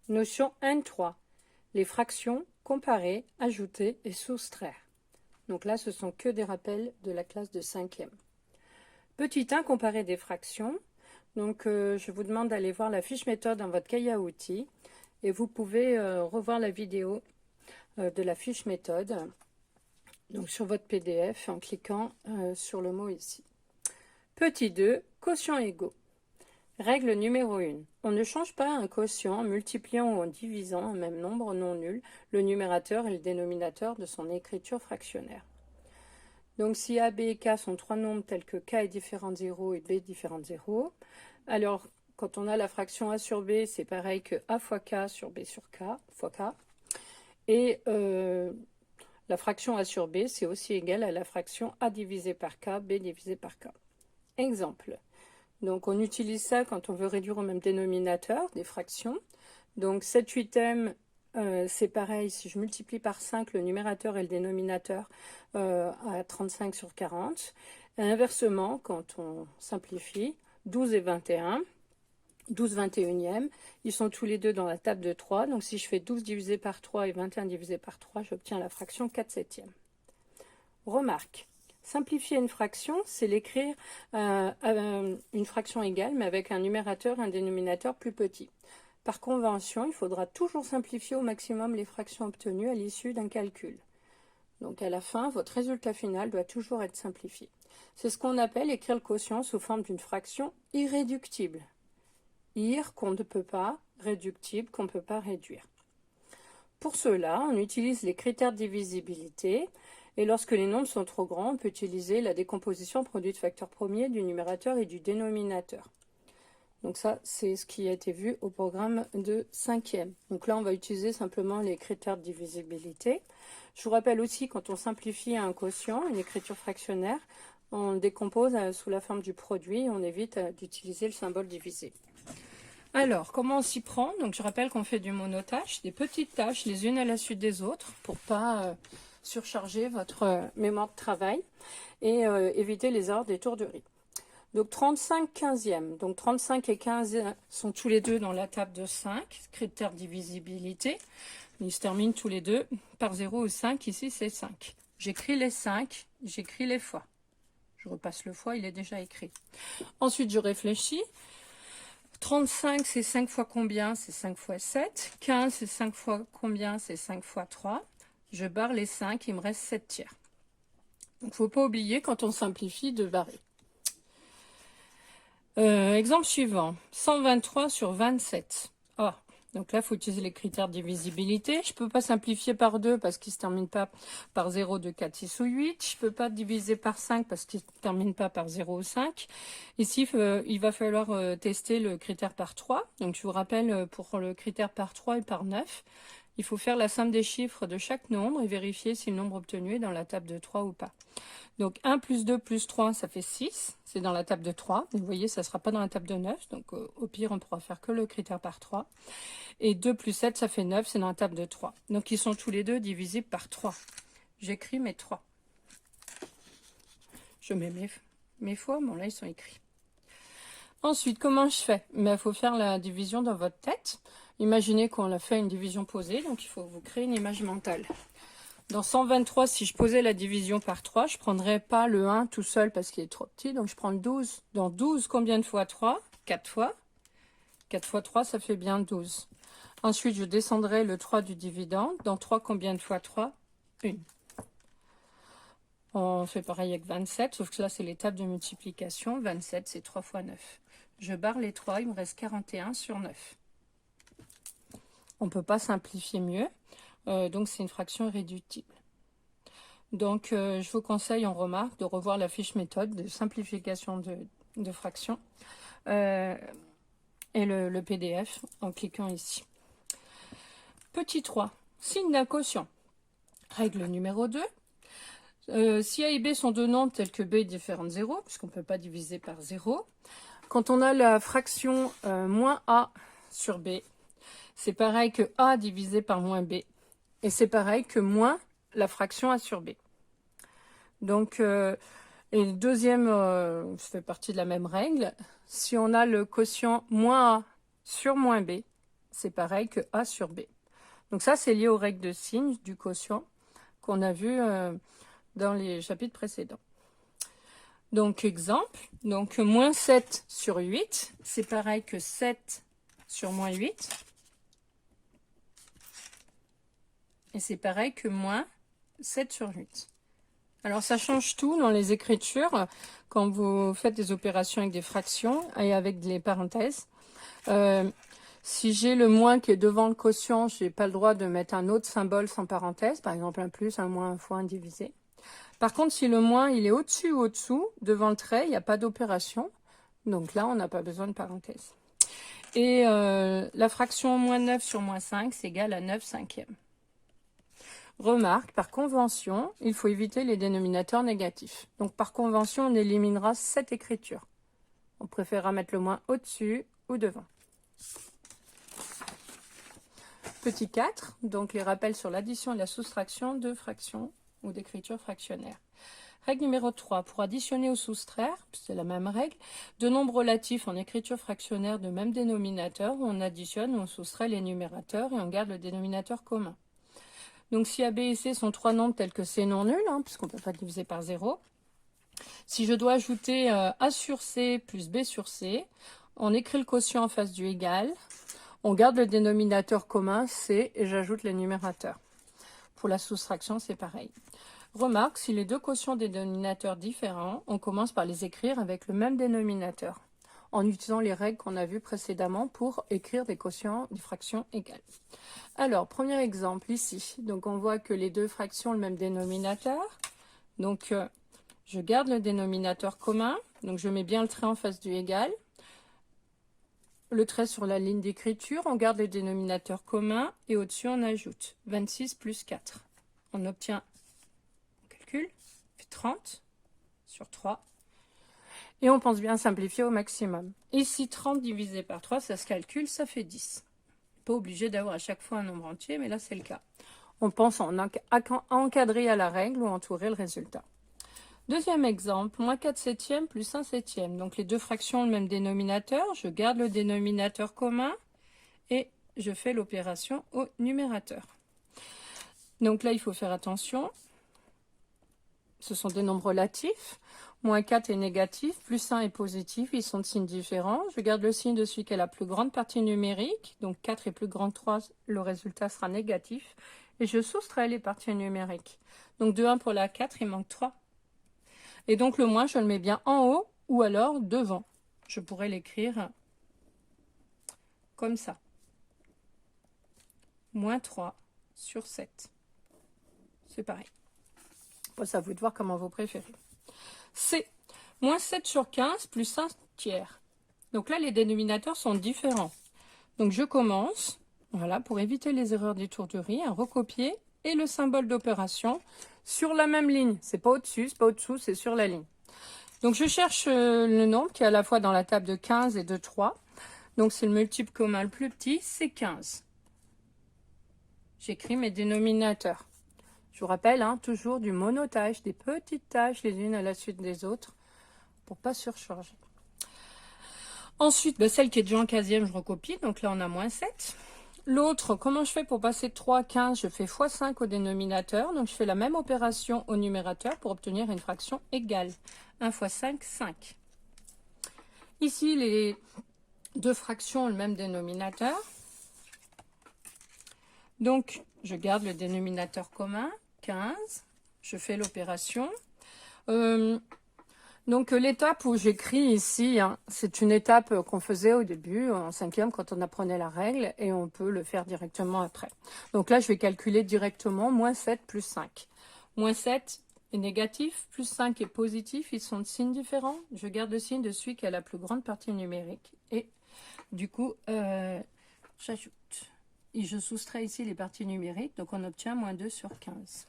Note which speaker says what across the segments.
Speaker 1: Notion N3. Les fractions, comparer, ajouter et soustraire. Donc là, ce sont que des rappels de la classe de 5e. Petit 1, comparer des fractions. Donc, je vous demande d'aller voir la fiche méthode dans votre cahier à outils. Et vous pouvez revoir la vidéo de la fiche méthode donc sur votre PDF en cliquant sur le mot ici. Petit 2, quotient égaux. Règle numéro 1. On ne change pas un quotient en multipliant ou en divisant un même nombre non nul, le numérateur et le dénominateur de son écriture fractionnaire. Donc si A, B et K sont trois nombres tels que K est différent de 0 et B est différent de 0, alors quand on a la fraction A sur B, c'est pareil que A fois K sur B sur K fois K. Et la fraction A sur B, c'est aussi égal à la fraction A divisé par K, B divisé par K. Exemple. Donc on utilise ça quand on veut réduire au même dénominateur des fractions. Donc 7 huitièmes, c'est pareil, si je multiplie par 5 le numérateur et le dénominateur à 35 sur 40. Et inversement, quand on simplifie, 12 et 21, 12 21e, ils sont tous les deux dans la table de 3. Donc si je fais 12 divisé par 3 et 21 divisé par 3, j'obtiens la fraction 4 septièmes. Remarque. Simplifier une fraction, c'est l'écrire une fraction égale, mais avec un numérateur et un dénominateur plus petit. Par convention, il faudra toujours simplifier au maximum les fractions obtenues à l'issue d'un calcul. Donc à la fin, votre résultat final doit toujours être simplifié. C'est ce qu'on appelle écrire le quotient sous forme d'une fraction irréductible. Ir qu'on ne peut pas, réductible qu'on ne peut pas réduire. Pour cela, on utilise les critères de divisibilité. Et lorsque les nombres sont trop grands, on peut utiliser la décomposition produit de facteurs premiers du numérateur et du dénominateur. Donc ça, c'est ce qui a été vu au programme de 5e. Donc là, on va utiliser simplement les critères de divisibilité. Je vous rappelle aussi, quand on simplifie un quotient, une écriture fractionnaire, on décompose sous la forme du produit, on évite d'utiliser le symbole divisé. Alors, comment on s'y prend? Donc je rappelle qu'on fait du monotache, des petites tâches les unes à la suite des autres, pour pas surcharger votre mémoire de travail et éviter les erreurs des tourderies. Donc 35 15e, donc 35 et 15 sont tous les deux dans la table de 5, critère de divisibilité. Ils se terminent tous les deux par 0 ou 5, ici c'est 5. J'écris les 5, j'écris les fois. Je repasse le fois, il est déjà écrit. Ensuite je réfléchis. 35 c'est 5 fois combien? C'est 5 fois 7. 15 c'est 5 fois combien? C'est 5 fois 3. Je barre les 5, il me reste 7 tiers. Donc, il ne faut pas oublier, quand on simplifie, de barrer. Exemple suivant, 123 sur 27. Oh, donc là, il faut utiliser les critères de divisibilité. Je ne peux pas simplifier par 2 parce qu'il ne se termine pas par 0, 2, 4, 6 ou 8. Je ne peux pas diviser par 5 parce qu'il ne se termine pas par 0 ou 5. Ici, il va falloir tester le critère par 3. Donc, je vous rappelle, pour le critère par 3 et par 9, il faut faire la somme des chiffres de chaque nombre et vérifier si le nombre obtenu est dans la table de 3 ou pas. Donc 1 plus 2 plus 3, ça fait 6. C'est dans la table de 3. Vous voyez, ça ne sera pas dans la table de 9. Donc au pire, on pourra faire que le critère par 3. Et 2 plus 7, ça fait 9. C'est dans la table de 3. Donc ils sont tous les deux divisibles par 3. J'écris mes 3. Je mets mes fois. Bon, là, ils sont écrits. Ensuite, comment je fais? Il faut faire la division dans votre tête. Imaginez qu'on a fait une division posée. Donc il faut vous créer une image mentale. Dans 123, si je posais la division par 3, je ne prendrais pas le 1 tout seul parce qu'il est trop petit. Donc, je prends le 12. Dans 12, combien de fois 3? 4 fois. 4 fois 3, ça fait bien 12. Ensuite, je descendrai le 3 du dividende. Dans 3, combien de fois 3? 1. On fait pareil avec 27, sauf que là, c'est l'étape de multiplication. 27, c'est 3 fois 9. Je barre les 3, il me reste 41 sur 9. On ne peut pas simplifier mieux. Donc, c'est une fraction irréductible. Donc, je vous conseille en remarque de revoir la fiche méthode de simplification de fractions et le PDF en cliquant ici. Petit 3, signe d'un quotient. Règle numéro 2. Si A et B sont deux nombres tels que B est différent de 0, puisqu'on ne peut pas diviser par 0, quand on a la fraction moins A sur B, c'est pareil que A divisé par moins B. Et c'est pareil que moins la fraction A sur B. Donc, et le deuxième, ça fait partie de la même règle. Si on a le quotient moins A sur moins B, c'est pareil que A sur B. Donc ça, c'est lié aux règles de signes du quotient qu'on a vu dans les chapitres précédents. Donc, exemple, donc moins 7 sur 8, c'est pareil que 7 sur moins 8. Et c'est pareil que moins 7 sur 8. Alors, ça change tout dans les écritures quand vous faites des opérations avec des fractions et avec des parenthèses. Si j'ai le moins qui est devant le quotient, je n'ai pas le droit de mettre un autre symbole sans parenthèse, par exemple un plus, un moins, un fois, un divisé. Par contre, si le moins il est au-dessus ou au-dessous, devant le trait, il n'y a pas d'opération. Donc là, on n'a pas besoin de parenthèse. Et la fraction moins 9 sur moins 5, c'est égal à 9 cinquièmes. Remarque, par convention, il faut éviter les dénominateurs négatifs. Donc par convention, on éliminera cette écriture. On préférera mettre le moins au-dessus ou devant. Petit 4, donc les rappels sur l'addition et la soustraction de fractions ou d'écriture fractionnaire. Règle numéro 3, pour additionner ou soustraire, c'est la même règle, deux nombres relatifs en écriture fractionnaire de même dénominateur, on additionne ou on soustrait les numérateurs et on garde le dénominateur commun. Donc si A, B et C sont trois nombres tels que C non nul, puisqu'on ne peut pas diviser par 0, si je dois ajouter A sur C plus B sur C, on écrit le quotient en face du égal, on garde le dénominateur commun C et j'ajoute les numérateurs. Pour la soustraction, c'est pareil. Remarque, si les deux quotients des dénominateurs différents, on commence par les écrire avec le même dénominateur, en utilisant les règles qu'on a vues précédemment pour écrire des quotients, des fractions égales. Alors, premier exemple ici. Donc, on voit que les deux fractions ont le même dénominateur. Donc, je garde le dénominateur commun. Donc, je mets bien le trait en face du égal. Le trait sur la ligne d'écriture, on garde le dénominateur commun et au-dessus, on ajoute 26 plus 4. On obtient, on calcule, 30 sur 3. Et on pense bien simplifier au maximum. Ici, 30 divisé par 3, ça se calcule, ça fait 10. Pas obligé d'avoir à chaque fois un nombre entier, mais là, c'est le cas. On pense à encadrer à la règle ou entourer le résultat. Deuxième exemple, moins 4 septièmes plus 1 septième. Donc, les deux fractions ont le même dénominateur. Je garde le dénominateur commun et je fais l'opération au numérateur. Donc là, il faut faire attention. Ce sont des nombres relatifs. Moins 4 est négatif, plus 1 est positif. Ils sont de signes différents. Je garde le signe de celui qui a la plus grande partie numérique. Donc 4 est plus grand que 3, le résultat sera négatif. Et je soustrais les parties numériques. Donc de 1 pour la 4, il manque 3. Et donc le moins, je le mets bien en haut ou alors devant. Je pourrais l'écrire comme ça. Moins 3 sur 7. C'est pareil. Bon, c'est à vous de voir comment vous préférez. C. Moins 7 sur 15 plus 1 tiers. Donc là, les dénominateurs sont différents. Donc je commence, voilà, pour éviter les erreurs d'étourderie, à recopier et le symbole d'opération sur la même ligne. C'est pas au-dessus, c'est pas au-dessous, c'est sur la ligne. Donc je cherche le nombre qui est à la fois dans la table de 15 et de 3. Donc c'est le multiple commun le plus petit, c'est 15. J'écris mes dénominateurs. Je vous rappelle, toujours du monotache, des petites tâches les unes à la suite des autres, pour pas surcharger. Ensuite, celle qui est déjà en 15e, je recopie, donc là on a moins 7. L'autre, comment je fais pour passer de 3 à 15? Je fais x5 au dénominateur, donc je fais la même opération au numérateur pour obtenir une fraction égale. 1 x 5, 5. Ici, les deux fractions ont le même dénominateur. Donc, je garde le dénominateur commun, 15. Je fais l'opération. Donc, l'étape où j'écris ici, c'est une étape qu'on faisait au début, en 5e, quand on apprenait la règle, et on peut le faire directement après. Donc là, je vais calculer directement moins 7 plus 5. Moins 7 est négatif, plus 5 est positif, ils sont de signes différents. Je garde le signe de celui qui a la plus grande partie numérique. Et du coup, j'ajoute. Et je soustrais ici les parties numériques, donc on obtient moins 2 sur 15.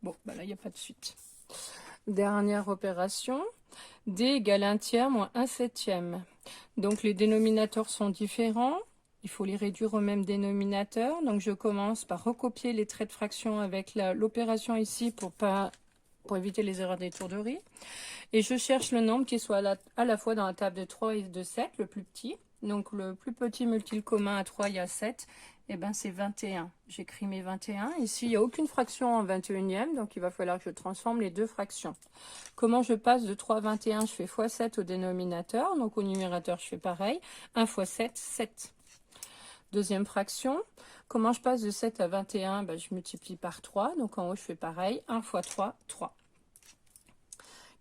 Speaker 1: Bon, là, il n'y a pas de suite. Dernière opération. D égale 1 tiers moins 1 septième. Donc, les dénominateurs sont différents. Il faut les réduire au même dénominateur. Donc, je commence par recopier les traits de fraction avec l'opération ici pour pas pour éviter les erreurs d'étourderie. Et je cherche le nombre qui soit à la fois dans la table de 3 et de 7, le plus petit. Donc le plus petit multiple commun à 3, il y a 7. Et ben c'est 21. J'écris mes 21. Ici, il n'y a aucune fraction en 21e, donc il va falloir que je transforme les deux fractions. Comment je passe de 3 à 21? Je fais x 7 au dénominateur, donc au numérateur, je fais pareil. 1 x 7, 7. Deuxième fraction, comment je passe de 7 à 21? Ben, je multiplie par 3, donc en haut, je fais pareil. 1 x 3, 3.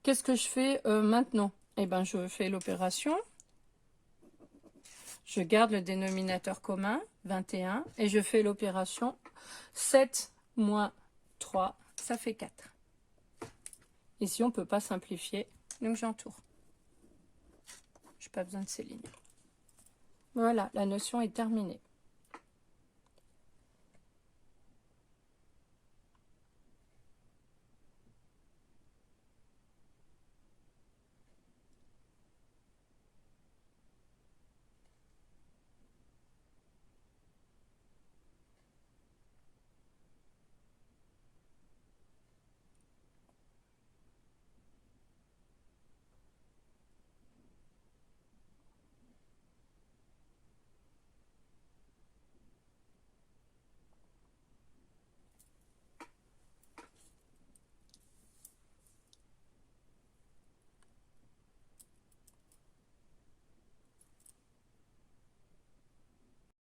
Speaker 1: Qu'est-ce que je fais maintenant? Eh ben, je fais l'opération. Je garde le dénominateur commun, 21, et je fais l'opération 7 moins 3, ça fait 4. Ici, on ne peut pas simplifier, donc j'entoure. Je n'ai pas besoin de ces lignes. Voilà, la notion est terminée.